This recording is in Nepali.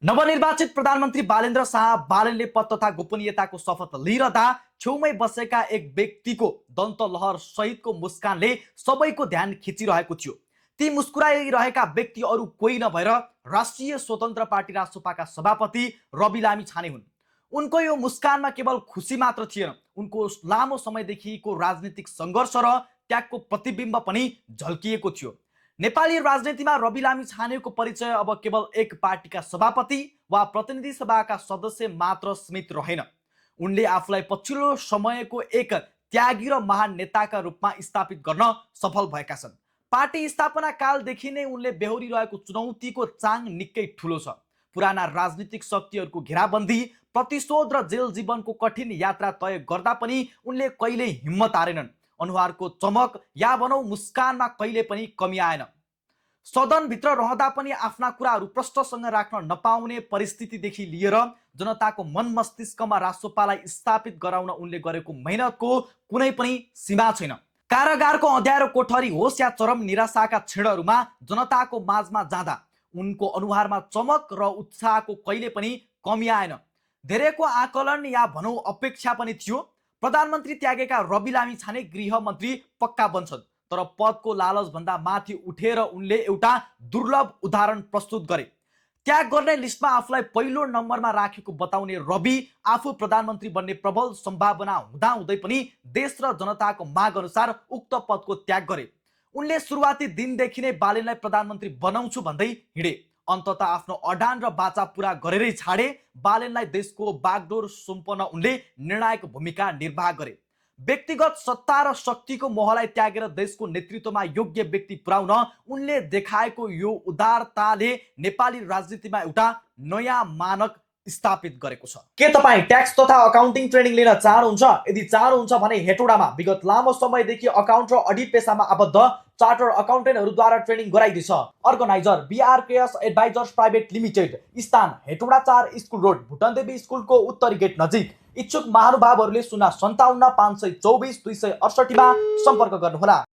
नवनिर्वाचित प्रधानमन्त्री बालेन्द्र शाह बालेनले पद तथा गोपनीयताको शपथ लिइरहँदा छेउमै बसेका एक व्यक्तिको दन्तलहर सहितको मुस्कानले सबैको ध्यान खिचिरहेको थियो। ती मुस्कुराइरहेका व्यक्ति अरू कोही नभएर राष्ट्रिय स्वतन्त्र पार्टी रासोपाका सभापति रवि लामी छाने हुन्। उनको यो मुस्कानमा केवल खुसी मात्र थिएन, उनको लामो समयदेखिको राजनीतिक सङ्घर्ष र त्यागको प्रतिबिम्ब पनि झल्किएको थियो। नेपाली राजनीतिमा रवि लामी छानेको परिचय अब केवल एक पार्टीका सभापति वा प्रतिनिधि सभाका सदस्य मात्र सीमित रहेन। उनले आफूलाई पछिल्लो समयको एक त्यागी र महान नेताका रूपमा स्थापित गर्न सफल भएका छन्। पार्टी स्थापना कालदेखि नै उनले बेहोरिरहेको चुनौतीको चाङ निकै ठुलो छ। पुराना राजनीतिक शक्तिहरूको घेराबन्दी, प्रतिशोध र जेल जीवनको कठिन यात्रा तय गर्दा पनि उनले कहिल्यै हिम्मत हारेनन्। अनुहारको चमक या भनौँ मुस्कानमा कहिले पनि कमी आएन। सदनभित्र रहँदा पनि आफ्ना कुराहरू प्रष्टसँग राख्न नपाउने परिस्थितिदेखि लिएर जनताको मन मस्तिष्कमा रासोपालाई स्थापित गराउन उनले गरेको मेहनतको कुनै पनि सीमा छैन। कारागारको अँध्यारो कोठरी होस् या चरम निराशाका क्षणहरूमा जनताको माझमा जाँदा उनको अनुहारमा चमक र उत्साहको कहिले पनि कमी आएन। धेरैको आकलन या भनौँ अपेक्षा पनि थियो, प्रधानमन्त्री त्यागेका रवि लामी छाने गृहमन्त्री पक्का बन्छन्। तर पदको लालच भन्दा माथि उठेर उनले एउटा दुर्लभ उदाहरण प्रस्तुत गरे। त्याग गर्ने लिस्टमा आफूलाई पहिलो नम्बरमा राखेको बताउने रवि आफू प्रधानमन्त्री बन्ने प्रबल सम्भावना हुँदाहुँदै पनि देश र जनताको माग अनुसार उक्त पदको त्याग गरे। उनले सुरुवाती दिनदेखि नै बालेनलाई प्रधानमन्त्री बनाउँछु भन्दै हिँडे। अन्ततः आफ्नो अडान र बाचा पुरा गरेरै छाडे। बालेनलाई देशको बागडोर सुम्पन उनले निर्णायक भूमिका निर्वाह गरे। व्यक्तिगत सत्ता र शक्तिको मोहलाई त्यागेर देशको नेतृत्वमा योग्य व्यक्ति पुर्याउन उनले देखाएको यो उदारताले नेपाली राजनीतिमा एउटा नयाँ मानक स्थापित गरेको छ। के तपाईँ ट्याक्स तथा अकाउन्टिङ ट्रेनिङ लिन चाहनुहुन्छ? यदि चाहनुहुन्छ भने हेटौडामा विगत लामो समयदेखि अकाउन्ट र अडिट पेसामा आबद्ध चार्टर अकाउन्टेन्टहरूद्वारा ट्रेनिङ गराइदिन्छ। अर्गनाइजर BRKS एडभाइजर्स प्राइभेट लिमिटेड, स्थान हेटौडा 4 स्कुल रोड, भुटनदेवी स्कुलको उत्तरी गेट नजिक। इच्छुक महानुभावहरूले 057 524 268 मा सम्पर्क गर्नुहोला।